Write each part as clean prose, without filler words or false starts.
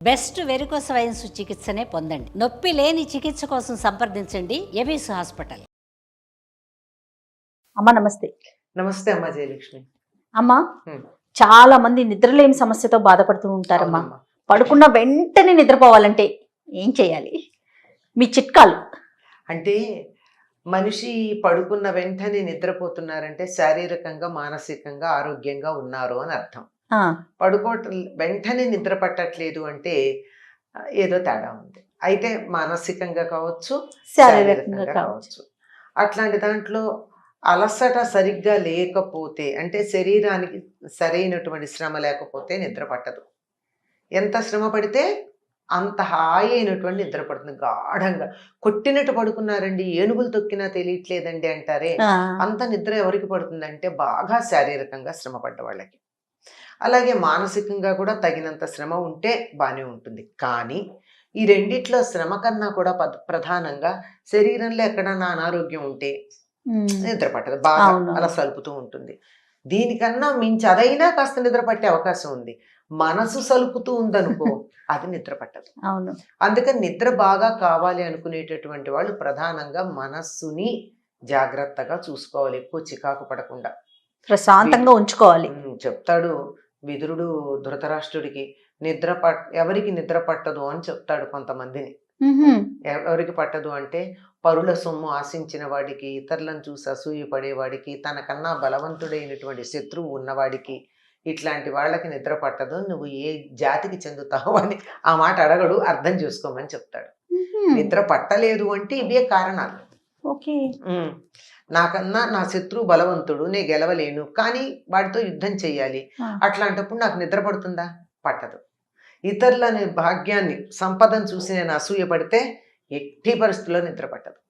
Best varicose veins చికిత్సనే పొందండి. నొప్పి లేని చికిత్స కోసం సంప్రదించండి ఎబిస్ హాస్పిటల్. అమ్మ నమస్తే. నమస్తే అమ్మా జయలక్ష్మి. అమ్మ చాలా మంది నిద్రలేమి సమస్యతో బాధపడుతూ ఉంటారమ్మా. పడుకున్న వెంటనే నిద్రపోవాలంటే ఏం చేయాలి? మీ చిట్కాలు. అంటే మనిషి పడుకున్న వెంటనే నిద్రపోతున్నారంటే శారీరకంగా మానసికంగా ఆరోగ్యంగా ఉన్నారు అని అర్థం. పడుకోవటం వెంటనే నిద్ర పట్టట్లేదు అంటే ఏదో తేడా ఉంది. అయితే మానసికంగా కావచ్చు, శారీరకంగా కావచ్చు. అట్లాంటి దాంట్లో అలసట సరిగ్గా లేకపోతే, అంటే శరీరానికి సరైనటువంటి శ్రమ లేకపోతే నిద్ర పట్టదు. ఎంత శ్రమ పడితే అంత హాయి అయినటువంటి నిద్ర పడుతుంది. గాఢంగా కొట్టినట్టు పడుకున్నారండి, ఏనుగులు తొక్కినా తెలియట్లేదండి అంటారే, అంత నిద్ర ఎవరికి పడుతుందంటే బాగా శారీరకంగా శ్రమ పడ్డ వాళ్ళకి. అలాగే మానసికంగా కూడా తగినంత శ్రమ ఉంటే బాగానే ఉంటుంది. కానీ ఈ రెండిట్లో శ్రమ కన్నా కూడా ప్రధానంగా శరీరంలో ఎక్కడన్నా అనారోగ్యం ఉంటే నిద్ర పట్టదు, బాగా అలా సలుపుతూ ఉంటుంది. దీనికన్నా మించి అదైనా కాస్త నిద్ర పట్టే అవకాశం ఉంది. మనసు సలుపుతూ ఉందనుకో అది నిద్ర పట్టదు. అందుకని నిద్ర బాగా కావాలి అనుకునేటటువంటి వాళ్ళు ప్రధానంగా మనస్సుని జాగ్రత్తగా చూసుకోవాలి, ఎక్కువ చికాకు పడకుండా ప్రశాంతంగా ఉంచుకోవాలి. చెప్తాడు విదురుడు ధృతరాష్ట్రుడికి, ఎవరికి నిద్ర పట్టదు అని చెప్తాడు కొంతమందిని. ఎవరికి పట్టదు అంటే పరుల సొమ్ము ఆశించిన వాడికి, ఇతరులను చూసి అసూయ పడేవాడికి, తనకన్నా బలవంతుడైనటువంటి శత్రువు ఉన్నవాడికి, ఇట్లాంటి వాళ్ళకి నిద్ర పట్టదు. నువ్వు ఏ జాతికి చెందుతావు అని ఆ మాట అడగడు, అర్థం చేసుకోమని చెప్తాడు. నిద్ర పట్టలేదు అంటే ఇవే కారణాలు. నాకన్నా నా శత్రువు బలవంతుడు, నేను గెలవలేను, కానీ వాడితో యుద్ధం చెయ్యాలి. అట్లాంటప్పుడు నాకు నిద్ర పడుతుందా? పట్టదు. ఇతరులని భాగ్యాన్ని, సంపదను చూసి నేను అసూయ పడితే ఎట్టి పరిస్థితుల్లో నిద్ర పట్టదు.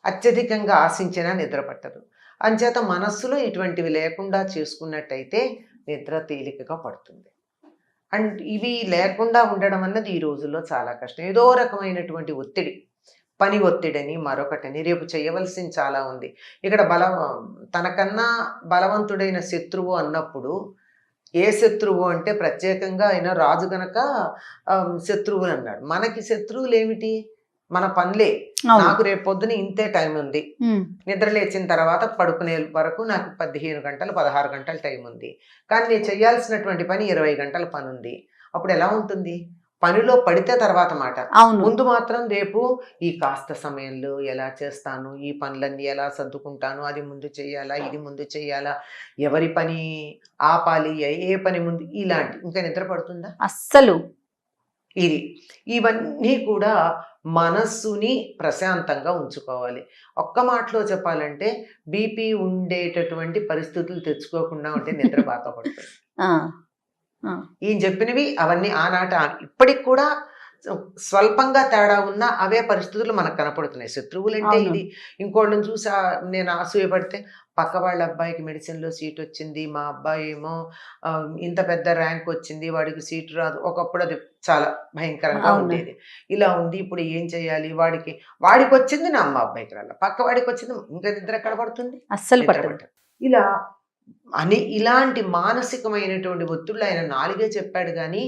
అత్యధికంగా ఆశించినా నిద్ర పట్టదు. అంచేత మనస్సులో ఇటువంటివి లేకుండా చేసుకున్నట్టయితే నిద్ర తేలికగా పడుతుంది. అండ్ ఇవి లేకుండా ఉండడం అన్నది ఈ రోజుల్లో చాలా కష్టం. ఏదో రకమైనటువంటి ఒత్తిడి, పని ఒత్తిడని, మరొకటని, రేపు చేయవలసింది చాలా ఉంది. ఇక్కడ తనకన్నా బలవంతుడైన శత్రువు అన్నప్పుడు ఏ శత్రువు అంటే ప్రత్యేకంగా ఆయన రాజు గనక శత్రువులు అన్నాడు. మనకి శత్రువులు ఏమిటి? మన పనులే. నాకు రేపు పొద్దున ఇంతే టైం ఉంది, నిద్ర లేచిన తర్వాత పడుకునే వరకు నాకు 15 గంటలు 16 గంటల టైం ఉంది, కానీ నేను చేయాల్సినటువంటి పని 20 గంటల పని ఉంది. అప్పుడు ఎలా ఉంటుంది? పనిలో పడితే తర్వాత మాట, ముందు మాత్రం రేపు ఈ కాస్త సమయంలో ఎలా చేస్తాను, ఈ పనులన్నీ ఎలా సర్దుకుంటాను, అది ముందు చెయ్యాలా, ఇది ముందు చెయ్యాలా, ఎవరి పని ఆపాలి, ఏ పని ముందు, ఇలాంటి. ఇంకా నిద్ర పడుతుందా? అస్సలు. ఇవన్నీ కూడా మనస్సుని ప్రశాంతంగా ఉంచుకోవాలి. ఒక్క మాటలో చెప్పాలంటే బీపీ ఉండేటటువంటి పరిస్థితులు తెచ్చుకోకుండా ఉంటే నిద్ర బాగా పడుతుంది. ఈయన చెప్పినవి అవన్నీ ఆనాట, ఇప్పటికి కూడా స్వల్పంగా తేడా ఉన్నా అవే పరిస్థితులు మనకు కనపడుతున్నాయి. శత్రువులంటే ఇది. ఇంకోళ్ళని చూసి నేను అసూయపడితే పక్క వాళ్ళ అబ్బాయికి మెడిసిన్లో సీట్ వచ్చింది, మా అబ్బాయి ఏమో ఇంత పెద్ద ర్యాంక్ వచ్చింది, వాడికి సీటు రాదు. ఒకప్పుడు అది చాలా భయంకరంగా ఉండేది. ఇలా ఉంది, ఇప్పుడు ఏం చేయాలి? వాడికి వచ్చింది, నా అమ్మ అబ్బాయికి రాల, పక్క వాడికి వచ్చింది, ఇంకా నిద్ర ఎక్కడ పడుతుంది? అస్సలు పట్టదు. ఇలా ఇలాంటి మానసికమైనటువంటి ఒత్తిళ్ళు ఆయన 4 చెప్పాడు. కానీ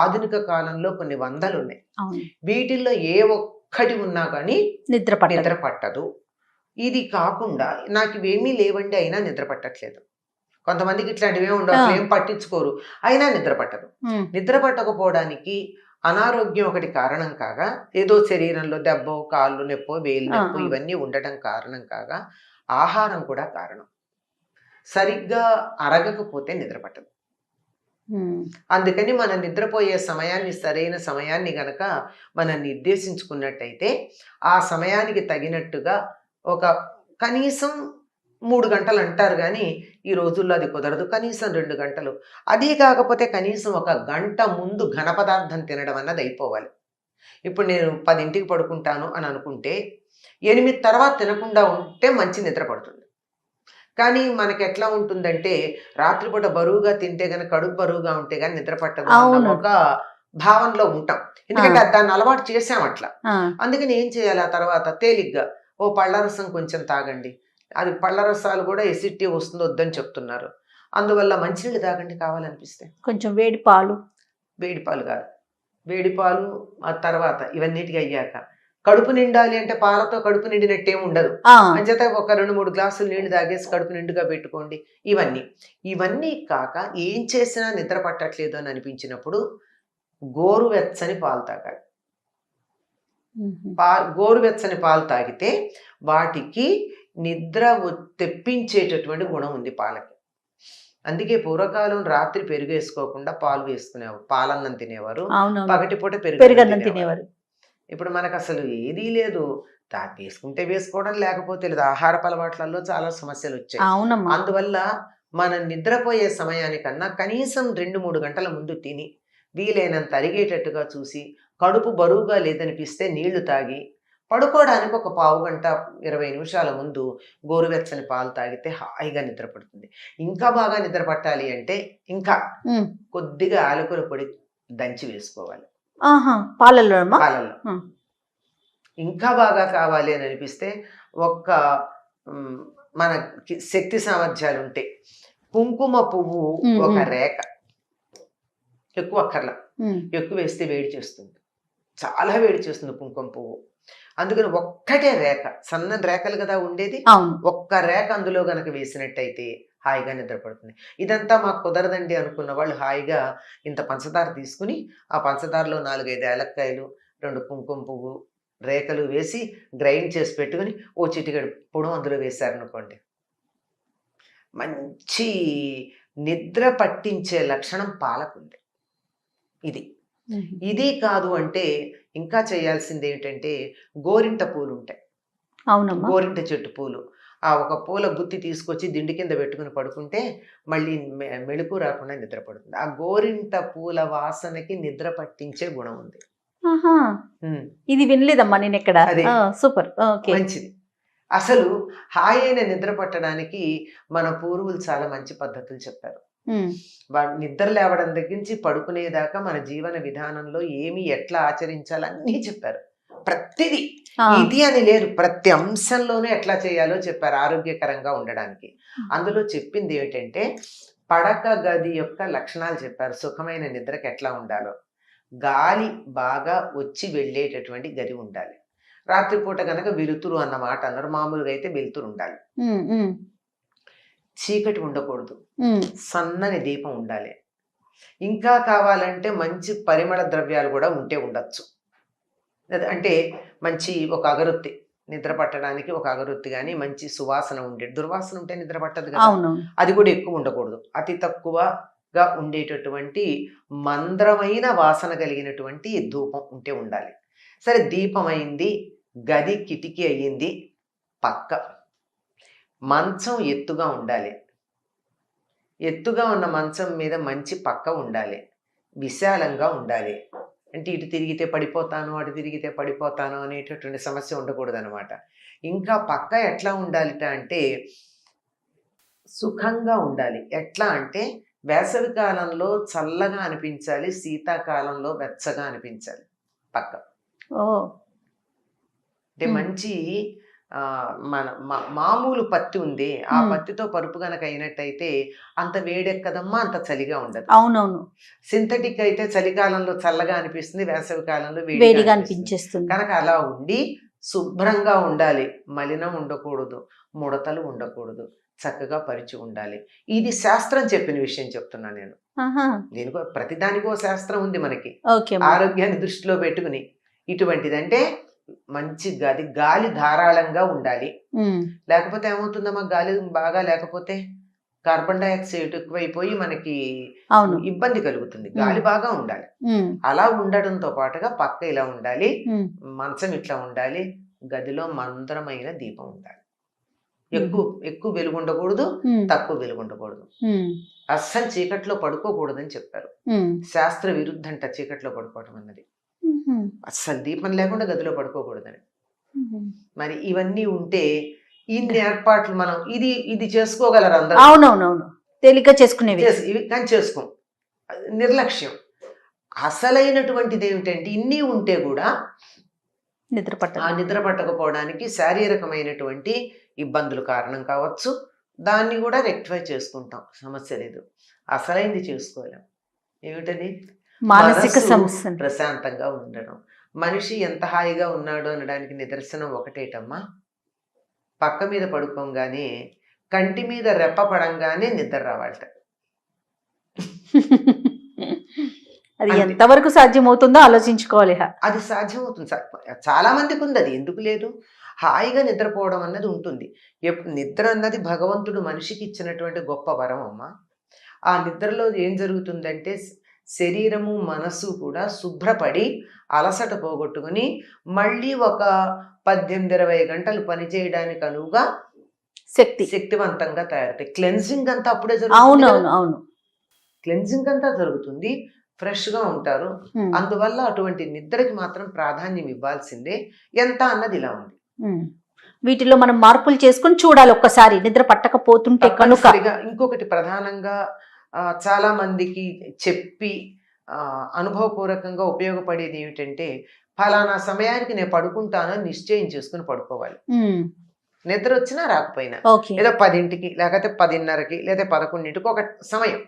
ఆధునిక కాలంలో కొన్ని వందలు ఉన్నాయి. వీటిల్లో ఏ ఒక్కటి ఉన్నా కానీ నిద్ర పట్టదు. ఇది కాకుండా నాకు ఇవేమీ లేవండి అయినా నిద్ర పట్టట్లేదు. కొంతమందికి ఇట్లాంటివి ఉండవు, ఏం పట్టించుకోరు, అయినా నిద్ర పట్టదు. నిద్ర పట్టకపోవడానికి అనారోగ్యం ఒకటి కారణం కాగా, ఏదో శరీరంలో దెబ్బో, కాళ్ళు నొప్పో, వేలు నొప్పో ఇవన్నీ ఉండటం కారణం కాగా, ఆహారం కూడా కారణం. సరిగ్గా అరగకపోతే నిద్ర పట్టదు. అందుకని మనం నిద్రపోయే సమయాన్ని, సరైన సమయాన్ని గనక మనం నిర్దేశించుకున్నట్టయితే ఆ సమయానికి తగినట్టుగా ఒక కనీసం 3 గంటలు అంటారు, కానీ ఈ రోజుల్లో అది కుదరదు. కనీసం 2 గంటలు. అది కాకపోతే కనీసం 1 గంట ముందు ఘన పదార్థం తినడం అన్నది అయిపోవాలి. ఇప్పుడు నేను 10ంటికి పడుకుంటాను అని అనుకుంటే 8 తర్వాత తినకుండా ఉంటే మంచి నిద్ర పడుతుంది. కానీ మనకి ఎట్లా ఉంటుందంటే రాత్రిపూట బరువుగా తింటే గనక, కడుపు బరువుగా ఉంటే కానీ నిద్ర పట్టదు అన్న ఒక భావనలో ఉంటాం. ఎందుకంటే దాన్ని అలవాటు చేసాం అట్లా. అందుకని ఏం చేయాలి? ఆ తర్వాత తేలిగ్గా పళ్ళరసం కొంచెం తాగండి. అది పళ్ళరసాలు కూడా ఎసిడిటీ వస్తుంది, వద్దని చెప్తున్నారు. అందువల్ల మంచినీళ్ళు తాగండి కావాలనిపిస్తే. కొంచెం వేడి పాలు వేడిపాలు కాదు, వేడిపాలు ఆ తర్వాత ఇవన్నిటికి అయ్యాక కడుపు నిండాలి అంటే పాలతో కడుపు నిండినట్టేం ఉండదు. అంచేత ఒక 2-3 గ్లాసులు నీళ్లు తాగేసి కడుపు నిండుగా పెట్టుకోండి. ఇవన్నీ కాక ఏం చేసినా నిద్ర పట్టట్లేదు అని అనిపించినప్పుడు గోరువెచ్చని పాలు తాగాలి. గోరువెచ్చని పాలు తాగితే వాటికి నిద్ర తెప్పించేటటువంటి గుణం ఉంది పాలకి. అందుకే పూర్వకాలం రాత్రి పెరుగు వేసుకోకుండా పాలు వేసుకునేవారు, పాలన్నం తినేవారు, పగటిపూట పెరుగన్నం తినేవారు. ఇప్పుడు మనకు అసలు ఏదీ లేదు, వేసుకుంటే వేసుకోవడం, లేకపోతే లేదు. ఆహారపు అలవాట్లలో చాలా సమస్యలు వచ్చాయి. అందువల్ల మనం నిద్రపోయే సమయానికన్నా కనీసం 2-3 గంటల ముందు తిని వీలైనంత అరిగేటట్టుగా చూసి కడుపు బరువుగా లేదనిపిస్తే నీళ్లు తాగి పడుకోవడానికి ఒక 15 గంట 20 నిమిషాల ముందు గోరువెచ్చని పాలు తాగితే హాయిగా నిద్ర పడుతుంది. ఇంకా బాగా నిద్ర పట్టాలి అంటే ఇంకా కొద్దిగా యాలకుల పొడి దంచి వేసుకోవాలి పాలల్లో. ఇంకా బాగా కావాలి అని అనిపిస్తే మనకి శక్తి సామర్థ్యాలు ఉంటే కుంకుమ పువ్వు ఒక రేఖ, ఎక్కువ అక్కర్లా, ఎక్కువ వేస్తే వేడి చేస్తుంది, చాలా వేడి చేస్తుంది కుంకుమ పువ్వు. అందుకని ఒక్కటే రేఖ, సన్న రేఖలు కదా ఉండేది, ఒక్క రేఖ అందులో గనక వేసినట్టయితే హాయిగా నిద్రపడుతుంది. ఇదంతా మాకు కుదరదండి అనుకున్న వాళ్ళు హాయిగా ఇంత పంచదార తీసుకుని ఆ పంచదారలో 4-5 ఏలక్కాయలు, 2 కుంకుమ పువ్వు రేఖలు వేసి గ్రైండ్ చేసి పెట్టుకుని ఓ చిటికెడు పొడి అందులో వేశారనుకోండి, మంచి నిద్ర పట్టించే లక్షణం పాలకుంది. ఇది కాదు అంటే ఇంకా చేయాల్సింది ఏంటంటే గోరింట పూలు ఉంటాయి, గోరింట చెట్టు పూలు, ఆ ఒక పూల గుత్తి తీసుకొచ్చి దిండి కింద పెట్టుకుని పడుకుంటే మళ్ళీ మెళుకు రాకుండా నిద్ర పడుతుంది. ఆ గోరింట పూల వాసనకి నిద్ర పట్టించే గుణం ఉంది. ఇది వినలేదమ్మా నేను ఎక్కడ. సూపర్, మంచిది. అసలు హాయి అయిన నిద్ర పట్టడానికి మన పూర్వులు చాలా మంచి పద్ధతులు చెప్పారు. నిద్ర లేవడం దగ్గర నుంచి పడుకునేదాకా మన జీవన విధానంలో ఏమి ఎట్లా ఆచరించాలన్నీ చెప్పారు. ప్రతిదీ ఇది అని లేదు, ప్రతి అంశంలోనూ ఎట్లా చేయాలో చెప్పారు ఆరోగ్యకరంగా ఉండడానికి. అందులో చెప్పింది ఏమిటంటే పడక గది యొక్క లక్షణాలు చెప్పారు. సుఖమైన నిద్రకి ఎట్లా ఉండాలో, గాలి బాగా వచ్చి వెళ్ళేటటువంటి గది ఉండాలి. రాత్రిపూట కనుక వెలుతురు అన్న మాట అన్నారు, మామూలుగా అయితే వెలుతురు ఉండాలి, చీకటి ఉండకూడదు, సన్నని దీపం ఉండాలి. ఇంకా కావాలంటే మంచి పరిమళ ద్రవ్యాలు కూడా ఉంటే ఉండొచ్చు. అంటే మంచి ఒక అగరొత్తి, నిద్ర పట్టడానికి ఒక అగరొత్తి కానీ మంచి సువాసన ఉండే, దుర్వాసన ఉంటే నిద్ర పట్టదు కదా, అది కూడా ఎక్కువ ఉండకూడదు. అతి తక్కువగా ఉండేటటువంటి మంద్రమైన వాసన కలిగినటువంటి ధూపం ఉంటే ఉండాలి. సరే, దీపం అయింది, గది కిటికీ అయ్యింది, పక్క మంచం ఎత్తుగా ఉండాలి. ఎత్తుగా ఉన్న మంచం మీద మంచి పక్క ఉండాలి, విశాలంగా ఉండాలి. అంటే ఇటు తిరిగితే పడిపోతాను, అటు తిరిగితే పడిపోతాను అనేటటువంటి సమస్య ఉండకూడదు అనమాట. ఇంకా పక్క ఎట్లా ఉండాలిట అంటే సుఖంగా ఉండాలి. ఎట్లా అంటే వేసవి కాలంలో చల్లగా అనిపించాలి, శీతాకాలంలో వెచ్చగా అనిపించాలి పక్క. అంటే మంచి మామూలు పత్తి ఉంది, ఆ పత్తితో పరుపు గనక అయినట్టయితే అంత వేడెక్కదమ్మా, అంత చలిగా ఉండదు. అవునవును. సింథటిక్ అయితే చలికాలంలో చల్లగా అనిపిస్తుంది, వేసవి కాలంలో వేడిగా అనిపిస్తుంది. కనుక అలా ఉండి శుభ్రంగా ఉండాలి, మలినం ఉండకూడదు, ముడతలు ఉండకూడదు, చక్కగా పరిచి ఉండాలి. ఇది శాస్త్రం చెప్పిన విషయం చెప్తున్నా నేను. దీనికో ప్రతిదానికో శాస్త్రం ఉంది మనకి, ఆరోగ్యాన్ని దృష్టిలో పెట్టుకుని. ఇటువంటిదంటే మంచి గది, గాలి ధారాళంగా ఉండాలి. లేకపోతే ఏమవుతుందమ్మా, గాలి బాగా లేకపోతే కార్బన్ డైఆక్సైడ్ ఎక్కువైపోయి మనకి ఇబ్బంది కలుగుతుంది. గాలి బాగా ఉండాలి. అలా ఉండడంతో పాటుగా పక్క ఇలా ఉండాలి, మంచం ఇట్లా ఉండాలి, గదిలో మందరమైన దీపం ఉండాలి. ఎక్కువ వెలుగు ఉండకూడదు, తక్కువ వెలుగు ఉండకూడదు. అస్సలు చీకట్లో పడుకోకూడదని చెప్పారు. శాస్త్ర విరుద్ధంట చీకట్లో పడుకోవటం అన్నది. అస్సలు దీపం లేకుండా గదిలో పడుకోకూడదని. మరి ఇవన్నీ ఉంటే ఇన్ని ఏర్పాట్లు మనం ఇది చేసుకోగలరు అందరూ. అవునవునవును, తేలిక చేసుకునేవి కానీ చేసుకోం, నిర్లక్ష్యం. అసలైనటువంటిది ఏమిటంటే ఇన్ని ఉంటే కూడా నిద్ర పట్టకపోవడానికి శారీరకమైనటువంటి ఇబ్బందులు కారణం కావచ్చు. దాన్ని కూడా రెక్టిఫై చేసుకుంటాం, సమస్య లేదు. అసలైంది చేసుకోలేం. ఏమిటది? మానసిక మనసు సమస్య. ప్రశాంతంగా ఉండడం. మనిషి ఎంత హాయిగా ఉన్నాడు అనడానికి నిదర్శనం ఒకటేటమ్మా, పక్క మీద పడుకోగానే కంటి మీద రెప్ప పడంగానే నిద్ర రావాలట. అది అంతే. ఎంతవరకు సాధ్యమవుతుందో ఆలోచించుకోవాలి. అది సాధ్యమవుతుంది. చాలా మందికి ఉంది, అది ఎందుకు లేదు. హాయిగా నిద్రపోవడం అన్నది ఉంటుంది. నిద్ర అన్నది భగవంతుడు మనిషికి ఇచ్చినటువంటి గొప్ప వరం అమ్మ. ఆ నిద్రలో ఏం జరుగుతుందంటే శరీరము మనసు కూడా శుభ్రపడి అలసట పోగొట్టుకుని మళ్ళీ ఒక 18-20 గంటలు పనిచేయడానికి అనువుగా శక్తివంతంగా తయారవుతాయి. క్లెన్జింగ్ అంతా అప్పుడే జరుగుతుంది. అవును. క్లెన్జింగ్ అంతా జరుగుతుంది, ఫ్రెష్ గా ఉంటారు. అందువల్ల అటువంటి నిద్రకి మాత్రం ప్రాధాన్యం ఇవ్వాల్సిందే. ఎంత అన్నది ఇలా ఉంది. వీటిలో మనం మార్పులు చేసుకుని చూడాలి ఒక్కసారి, నిద్ర పట్టకపోతుంటే కనుక. ఇంకొకటి ప్రధానంగా చాలా మందికి చెప్పి అనుభవపూర్వకంగా ఉపయోగపడేది ఏమిటంటే, ఫలానా సమయానికి నేను పడుకుంటానని నిశ్చయం చేసుకుని పడుకోవాలి. నిద్ర వచ్చినా రాకపోయినా ఏదో 10ంటికి లేకపోతే 10:30కి లేదా 11ంటికి ఒక సమయం,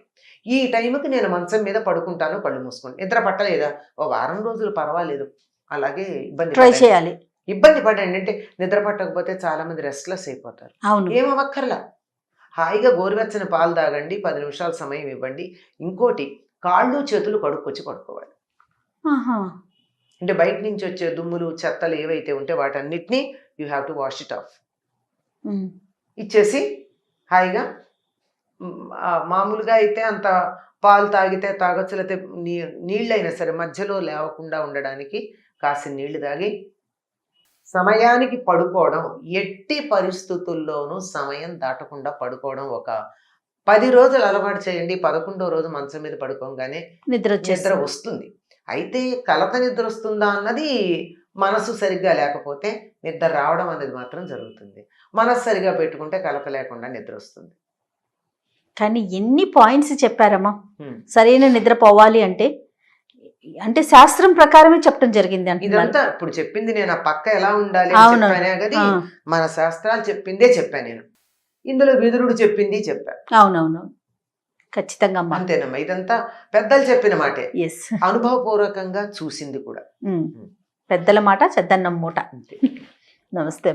ఈ టైంకి నేను మంచం మీద పడుకుంటాను కళ్ళు మూసుకొని. నిద్ర పట్టలేదా ఓ వారం రోజులు పర్వాలేదు, అలాగే ట్రై చేయాలి. ఇబ్బంది పడండి. అంటే నిద్ర పట్టకపోతే చాలా మంది రెస్ట్లెస్ అయిపోతారు. ఏమవక్కర్లా, హాయిగా గోరువెచ్చని పాలు తాగండి, 10 నిమిషాల సమయం ఇవ్వండి. ఇంకోటి, కాళ్ళు చేతులు కడుక్కొచ్చి పడుకోవాలి. అంటే బయట నుంచి వచ్చే దుమ్ములు చెత్తలు ఏవైతే ఉంటే వాటన్నిటినీ you have to wash it of ఇచ్చేసి హాయిగా, మామూలుగా అయితే అంత పాలు తాగితే తాగొచ్చు, లేకపోతే నీళ్ళైనా సరే మధ్యలో లేవకుండా ఉండడానికి కాసిన నీళ్లు తాగి సమయానికి పడుకోవడం. ఎట్టి పరిస్థితుల్లోనూ సమయం దాటకుండా పడుకోవడం ఒక 10 రోజులు అలవాటు చేయండి. 11వ రోజు మంచం మీద పడుకోగానే నిద్ర వస్తుంది. అయితే కలత నిద్ర వస్తుందా అన్నది మనసు సరిగ్గా లేకపోతే నిద్ర రావడం అనేది మాత్రం జరుగుతుంది. మనసు సరిగా పెట్టుకుంటే కలత లేకుండా నిద్ర వస్తుంది. కానీ ఎన్ని పాయింట్స్ చెప్పారమ్మా. సరైన నిద్ర పోవాలి అంటే అంటే శాస్త్రం ప్రకారమే చెప్పడం జరిగింది. ఇదంతా ఇప్పుడు చెప్పింది నేను ఆ పక్క ఎలా ఉండాలి చెప్పానే కదా, మన శాస్త్రాలు చెప్పిందే చెప్పాను నేను. ఇందులో విదురుడు చెప్పింది చెప్పా. అవునవును, ఖచ్చితంగా అంతేనమ్మా. ఇదంతా పెద్దలు చెప్పిన మాటే, అనుభవపూర్వకంగా చూసింది కూడా. పెద్దల మాట చెద్దన్నం మూట. అంతే. నమస్తే.